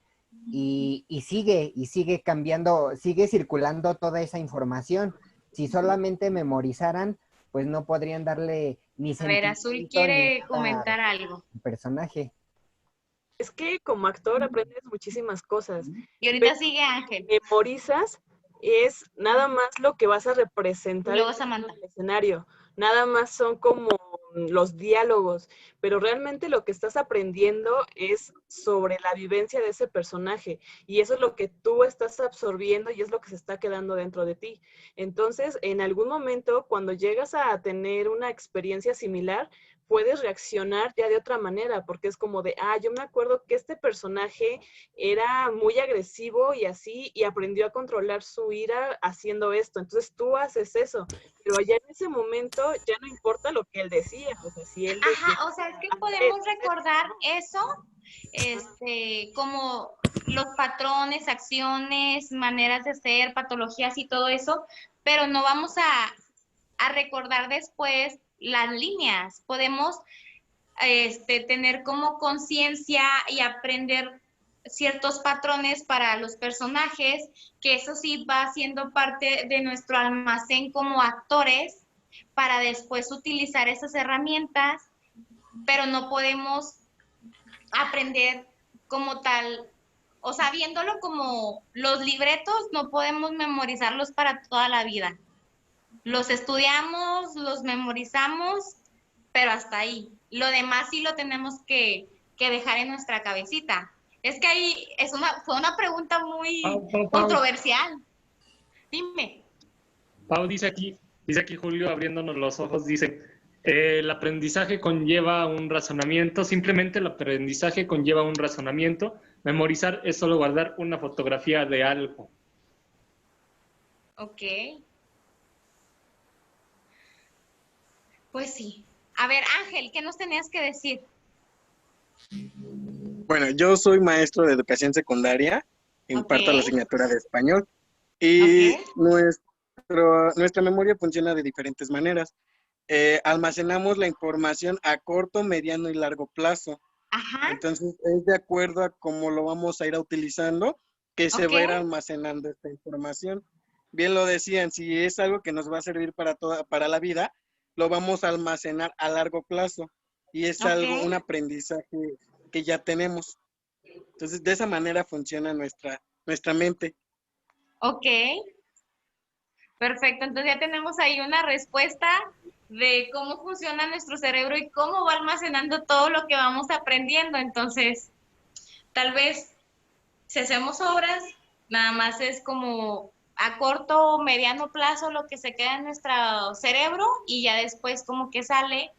y sigue cambiando, sigue circulando toda esa información. Si solamente memorizaran, pues no podrían darle ni sentimiento. A ver, Azul quiere comentar algo. Personaje. Es que como actor aprendes muchísimas cosas. Y ahorita sigue Ángel. Memorizas es nada más lo que vas a representar luego en el escenario. Nada más son como los diálogos, pero realmente lo que estás aprendiendo es sobre la vivencia de ese personaje y eso es lo que tú estás absorbiendo y es lo que se está quedando dentro de ti. Entonces, en algún momento, cuando llegas a tener una experiencia similar, puedes reaccionar ya de otra manera, porque es como de, yo me acuerdo que este personaje era muy agresivo y así, y aprendió a controlar su ira haciendo esto. Entonces tú haces eso, pero allá en ese momento ya no importa lo que él decía. O sea, si él decía, o sea, es que podemos recordar eso como los patrones, acciones, maneras de ser, patologías y todo eso, pero no vamos a recordar después las líneas. Podemos tener como conciencia y aprender ciertos patrones para los personajes, que eso sí va siendo parte de nuestro almacén como actores para después utilizar esas herramientas, pero no podemos aprender como tal, o sea, viéndolo como los libretos, no podemos memorizarlos para toda la vida. Los estudiamos, los memorizamos, pero hasta ahí. Lo demás sí lo tenemos que dejar en nuestra cabecita. Es que ahí fue una pregunta muy controversial. Dime. Pau dice aquí Julio, abriéndonos los ojos, dice, el aprendizaje conlleva un razonamiento, simplemente el aprendizaje conlleva un razonamiento. Memorizar es solo guardar una fotografía de algo. Ok. Pues sí. A ver, Ángel, ¿qué nos tenías que decir? Bueno, yo soy maestro de educación secundaria, imparto la asignatura de español y nuestra memoria funciona de diferentes maneras. Almacenamos la información a corto, mediano y largo plazo. Ajá. Entonces, es de acuerdo a cómo lo vamos a ir utilizando que se va a ir almacenando esta información. Bien lo decían, si es algo que nos va a servir para la vida, lo vamos a almacenar a largo plazo y es algo, un aprendizaje que ya tenemos. Entonces, de esa manera funciona nuestra mente. Ok. Perfecto, entonces ya tenemos ahí una respuesta de cómo funciona nuestro cerebro y cómo va almacenando todo lo que vamos aprendiendo. Entonces, tal vez si hacemos obras, nada más es como a corto o mediano plazo lo que se queda en nuestro cerebro y ya después como que sale,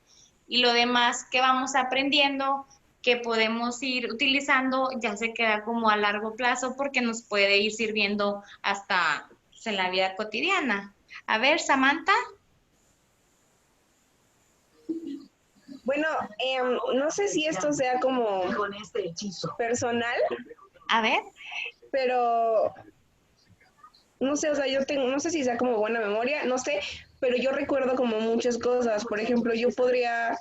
y lo demás que vamos aprendiendo, que podemos ir utilizando, ya se queda como a largo plazo porque nos puede ir sirviendo hasta en la vida cotidiana. A ver, Samantha. Bueno, no sé si esto sea como personal. A ver. Pero no sé, o sea, no sé si sea como buena memoria, no sé, pero yo recuerdo como muchas cosas. Por ejemplo, yo podría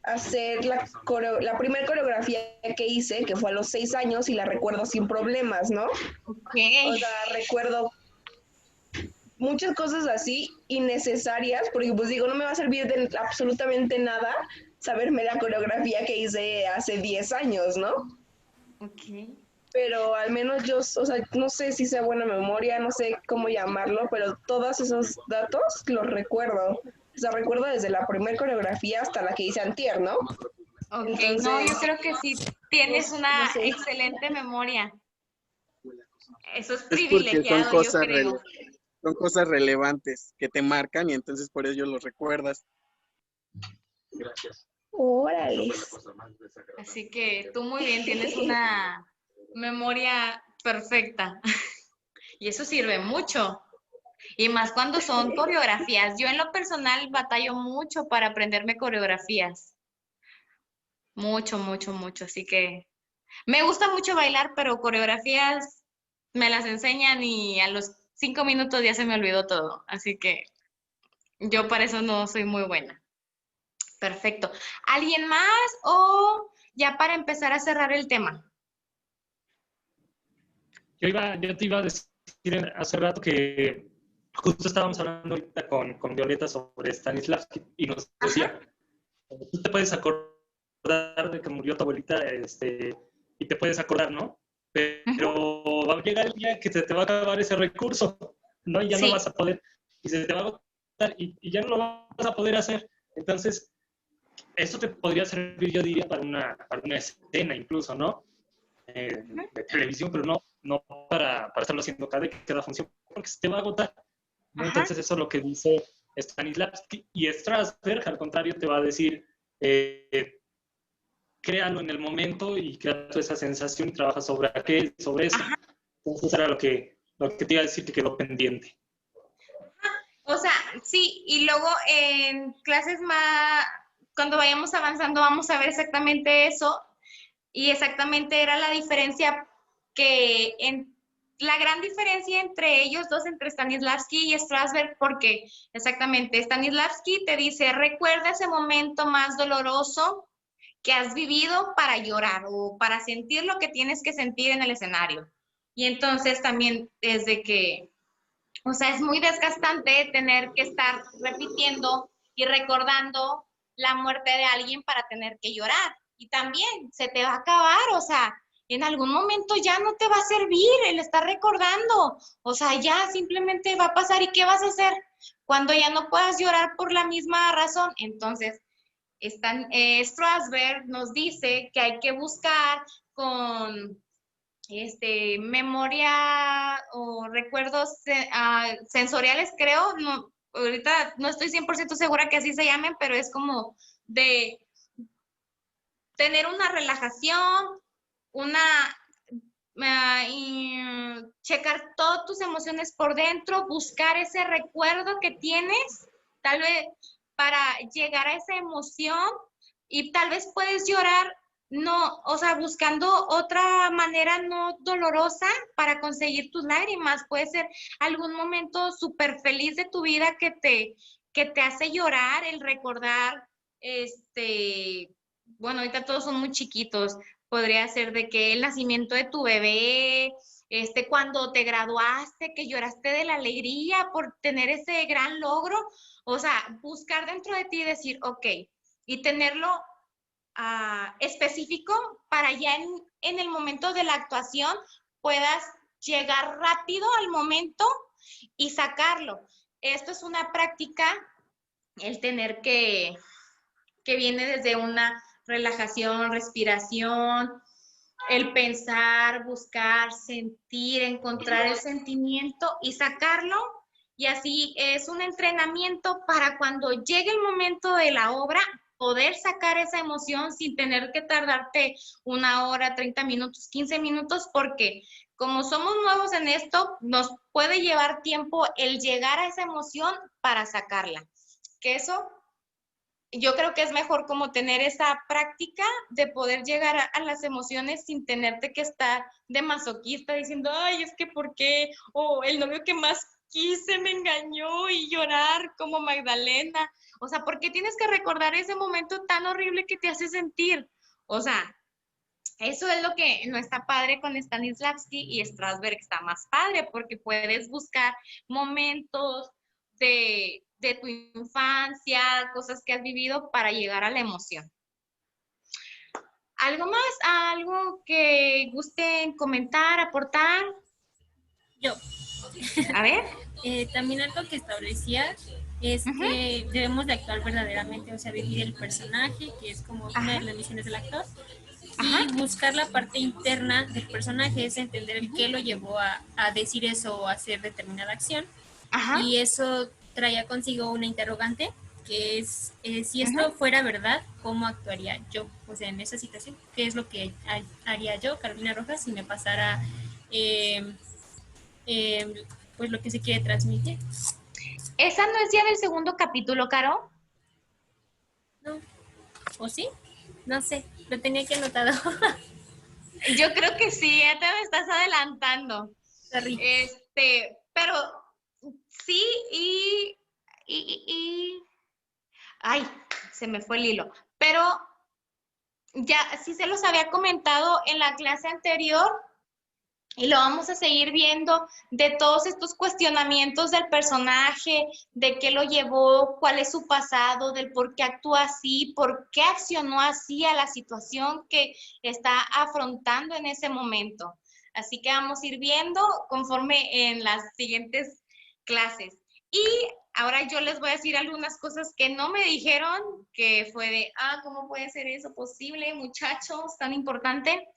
hacer la primera coreografía que hice, que fue a los 6 años, y la recuerdo sin problemas, ¿no? Okay. O sea, recuerdo muchas cosas así innecesarias, porque pues digo, no me va a servir de absolutamente nada saberme la coreografía que hice hace 10 años, ¿no? Ok. Pero al menos yo, o sea, no sé si sea buena memoria, no sé cómo llamarlo, pero todos esos datos los recuerdo. O sea, recuerdo desde la primera coreografía hasta la que hice antier, ¿no? Ok, Entonces, no, yo creo que sí tienes una no sé. excelente memoria. Eso es Porque privilegiado, yo creo. son cosas relevantes que te marcan y entonces por ello los recuerdas. Gracias. Órale. Así que tú muy bien, tienes una memoria perfecta. Y eso sirve mucho. Y más cuando son coreografías. Yo en lo personal batallo mucho para aprenderme coreografías. Mucho, mucho, mucho. Así que me gusta mucho bailar, pero coreografías me las enseñan y a los 5 minutos ya se me olvidó todo. Así que yo para eso no soy muy buena. Perfecto. ¿Alguien más o ya para empezar a cerrar el tema? Yo te iba a decir hace rato que justo estábamos hablando ahorita con Violeta sobre Stanislavski y nos decía, tú te puedes acordar de que murió tu abuelita y te puedes acordar, ¿no? Pero va a llegar el día que se te va a acabar ese recurso, ¿no? Y ya no vas a poder, y se te va a agotar y ya no lo vas a poder hacer. Entonces, esto te podría servir, yo diría, para una escena incluso, ¿no? De televisión, pero no para estarlo haciendo cada función, porque se te va a agotar, ¿no? Entonces eso es lo que dice Stanislavski, y Strasberg, al contrario, te va a decir, créalo en el momento y crea toda esa sensación y trabaja sobre eso. Entonces era lo que te iba a decir que quedó pendiente. O sea, sí, y luego en clases más, cuando vayamos avanzando, vamos a ver exactamente eso, y exactamente era la diferencia la gran diferencia entre ellos dos, entre Stanislavski y Strasberg, porque exactamente, Stanislavski te dice, recuerda ese momento más doloroso que has vivido para llorar o para sentir lo que tienes que sentir en el escenario. Y entonces también desde que, o sea, es muy desgastante tener que estar repitiendo y recordando la muerte de alguien para tener que llorar. Y también se te va a acabar, o sea, en algún momento ya no te va a servir el estar recordando. O sea, ya simplemente va a pasar. ¿Y qué vas a hacer cuando ya no puedas llorar por la misma razón? Entonces, Strasberg nos dice que hay que buscar con memoria o recuerdos sensoriales, creo. No, ahorita no estoy 100% segura que así se llamen, pero es como de tener una relajación, y checar todas tus emociones por dentro, buscar ese recuerdo que tienes, tal vez para llegar a esa emoción, y tal vez puedes llorar, no, o sea, buscando otra manera no dolorosa para conseguir tus lágrimas. Puede ser algún momento súper feliz de tu vida que te hace llorar, el recordar, bueno, ahorita todos son muy chiquitos, podría ser de que el nacimiento de tu bebé, cuando te graduaste, que lloraste de la alegría por tener ese gran logro. O sea, buscar dentro de ti y decir, ok, y tenerlo específico para ya en el momento de la actuación puedas llegar rápido al momento y sacarlo. Esto es una práctica, el tener que viene desde una relajación, respiración, el pensar, buscar, sentir, encontrar el sentimiento y sacarlo. Y así es un entrenamiento para cuando llegue el momento de la obra, poder sacar esa emoción sin tener que tardarte 1 hora, 30 minutos, 15 minutos, porque como somos nuevos en esto, nos puede llevar tiempo el llegar a esa emoción para sacarla. Que eso, yo creo que es mejor como tener esa práctica de poder llegar a las emociones sin tenerte que estar de masoquista diciendo, ay, es que ¿por qué? O el novio que más quise me engañó, y llorar como Magdalena. O sea, ¿por qué tienes que recordar ese momento tan horrible que te hace sentir? O sea, eso es lo que no está padre con Stanislavski, y Strasberg está más padre porque puedes buscar momentos de tu infancia, cosas que has vivido para llegar a la emoción. ¿Algo más? ¿Algo que gusten comentar, aportar? Yo. A ver. También algo que establecía es que debemos de actuar verdaderamente, o sea, vivir el personaje, que es como una de las misiones del actor. Y buscar la parte interna del personaje, es entender el qué lo llevó a decir eso o a hacer determinada acción. Y eso traía consigo una interrogante, que es, si esto fuera verdad, ¿cómo actuaría yo? O sea, en esa situación, ¿qué es lo que haría yo, Carolina Rojas, si me pasara pues lo que se quiere transmitir? ¿Esa no es ya del segundo capítulo, Caro? No. ¿O sí? No sé, lo tenía aquí anotado. Yo creo que sí, ya te me estás adelantando. Sorry. Pero sí, ay, se me fue el hilo. Pero ya sí se los había comentado en la clase anterior, y lo vamos a seguir viendo, de todos estos cuestionamientos del personaje, de qué lo llevó, cuál es su pasado, del por qué actúa así, por qué accionó así a la situación que está afrontando en ese momento. Así que vamos a ir viendo conforme en las siguientes clases. Y ahora yo les voy a decir algunas cosas que no me dijeron, que fue de, ¿cómo puede ser eso posible, muchachos, tan importante?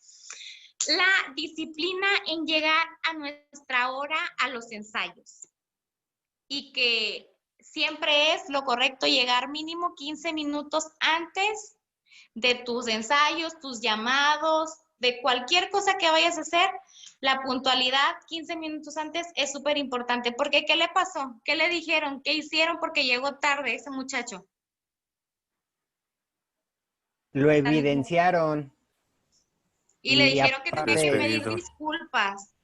La disciplina en llegar a nuestra hora a los ensayos, y que siempre es lo correcto llegar mínimo 15 minutos antes de tus ensayos, tus llamados, de cualquier cosa que vayas a hacer. La puntualidad 15 minutos antes es súper importante, porque ¿qué le pasó? ¿Qué le dijeron? ¿Qué hicieron porque llegó tarde ese muchacho? Lo evidenciaron. Y le Y dijeron que tenía que pedir Despedido. disculpas.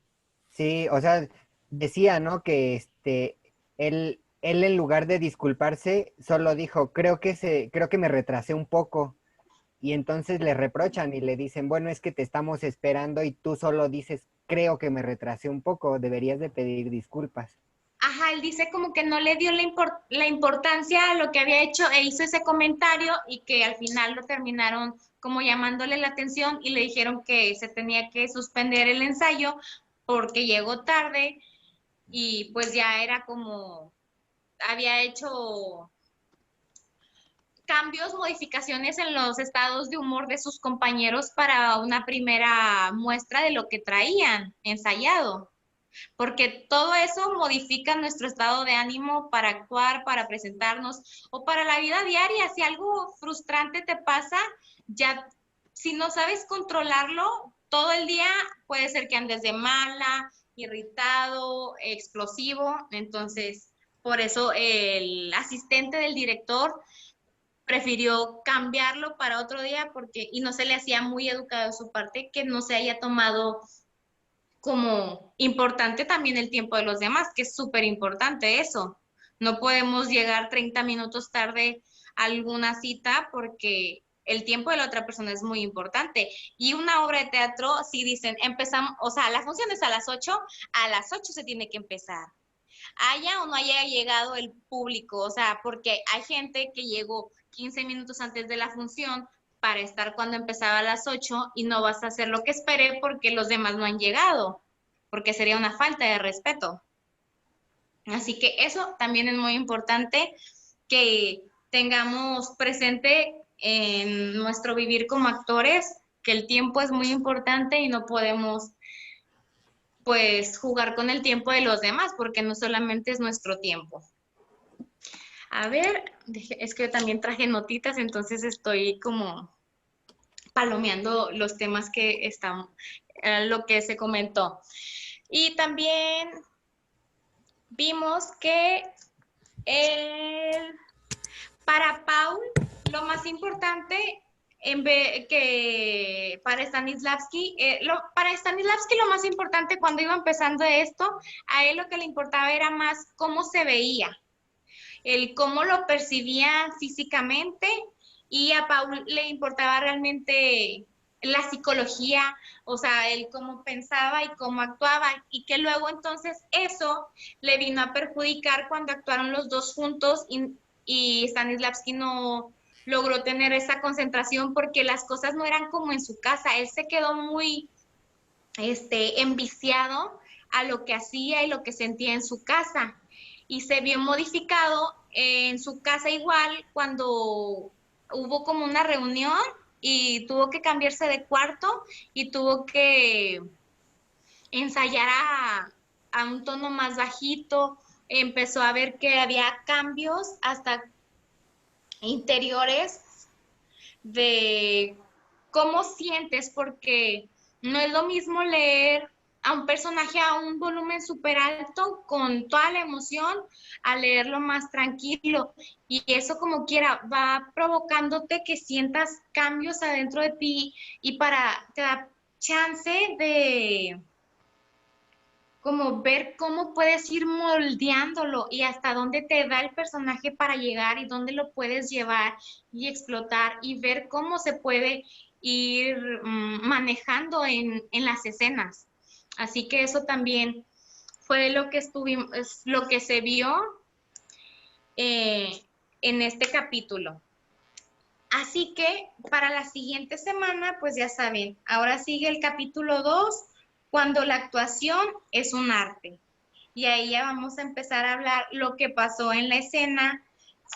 sí, o sea, decía, ¿no? Que él en lugar de disculparse, solo dijo, creo que me retrasé un poco. Y entonces le reprochan y le dicen, bueno, es que te estamos esperando y tú solo dices, creo que me retrasé un poco, deberías de pedir disculpas. Ajá, él dice como que no le dio la importancia a lo que había hecho e hizo ese comentario y que al final lo terminaron como llamándole la atención y le dijeron que se tenía que suspender el ensayo porque llegó tarde y pues ya era como, había hecho cambios, modificaciones en los estados de humor de sus compañeros para una primera muestra de lo que traían ensayado. Porque todo eso modifica nuestro estado de ánimo para actuar, para presentarnos o para la vida diaria. Si algo frustrante te pasa, ya si no sabes controlarlo, todo el día puede ser que andes de mala, irritado, explosivo. Entonces, por eso el asistente del director prefirió cambiarlo para otro día porque y no se le hacía muy educado de su parte que no se haya tomado como importante también el tiempo de los demás, que es súper importante eso. No podemos llegar 30 minutos tarde a alguna cita porque el tiempo de la otra persona es muy importante. Y una obra de teatro, si dicen, empezamos, o sea, la función es a las 8 se tiene que empezar. Haya o no haya llegado el público, o sea, porque hay gente que llegó 15 minutos antes de la función para estar cuando empezaba a las 8 y no vas a hacer lo que esperé porque los demás no han llegado, porque sería una falta de respeto. Así que eso también es muy importante que tengamos presente en nuestro vivir como actores, que el tiempo es muy importante y no podemos pues jugar con el tiempo de los demás porque no solamente es nuestro tiempo. A ver, es que yo también traje notitas, entonces estoy como palomeando los temas que están, lo que se comentó. Y también vimos que para Paul lo más importante que para Stanislavski, para Stanislavski lo más importante cuando iba empezando esto, a él lo que le importaba era más cómo se veía, el cómo lo percibía físicamente y a Paul le importaba realmente la psicología, o sea, él cómo pensaba y cómo actuaba y que luego entonces eso le vino a perjudicar cuando actuaron los dos juntos y Stanislavski no logró tener esa concentración porque las cosas no eran como en su casa, él se quedó muy enviciado a lo que hacía y lo que sentía en su casa y se vio modificado en su casa igual cuando hubo como una reunión y tuvo que cambiarse de cuarto y tuvo que ensayar a un tono más bajito, empezó a ver que había cambios hasta interiores de cómo sientes, porque no es lo mismo leer a un personaje a un volumen súper alto con toda la emoción a leerlo más tranquilo y eso como quiera va provocándote que sientas cambios adentro de ti y te da chance de como ver cómo puedes ir moldeándolo y hasta dónde te da el personaje para llegar y dónde lo puedes llevar y explotar y ver cómo se puede ir manejando en las escenas. Así que eso también fue lo que lo que se vio en este capítulo. Así que para la siguiente semana, pues ya saben, ahora sigue el capítulo 2, cuando la actuación es un arte. Y ahí ya vamos a empezar a hablar lo que pasó en la escena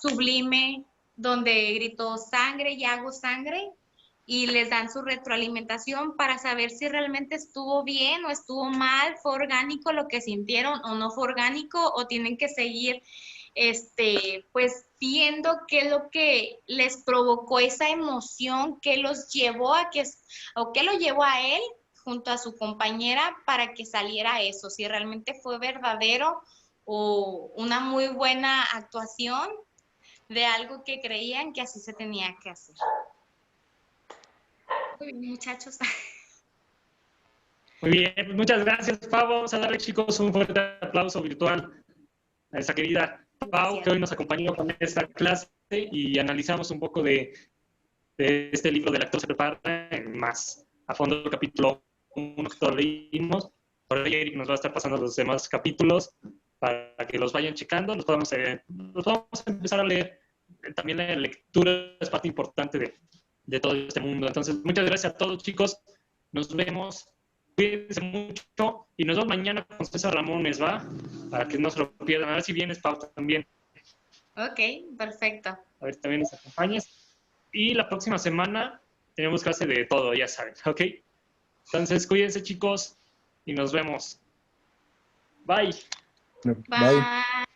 sublime, donde gritó sangre y hago sangre, y les dan su retroalimentación para saber si realmente estuvo bien o estuvo mal, fue orgánico lo que sintieron o no fue orgánico, o tienen que seguir pues viendo qué es lo que les provocó esa emoción, qué los llevó o qué lo llevó a él junto a su compañera para que saliera eso, si realmente fue verdadero o una muy buena actuación de algo que creían que así se tenía que hacer. Muy bien, muchachos. Muy bien, pues muchas gracias, Pau. Vamos a darle, chicos, un fuerte aplauso virtual a esa querida Pau, que hoy nos acompañó con esta clase y analizamos un poco de este libro del actor se prepara más a fondo el capítulo 1 que todos leímos. Por ahí Eric nos va a estar pasando los demás capítulos para que los vayan checando, los podamos empezar a leer. También la lectura es parte importante de todo este mundo. Entonces, muchas gracias a todos, chicos. Nos vemos. Cuídense mucho y nos vemos mañana con César Ramones, ¿va? Para que no se lo pierdan. A ver si vienes, Pau, también. Ok, perfecto. A ver si también nos acompañes. Y la próxima semana tenemos clase de todo, ya saben, ¿ok? Entonces, cuídense, chicos, y nos vemos. Bye. Bye. Bye.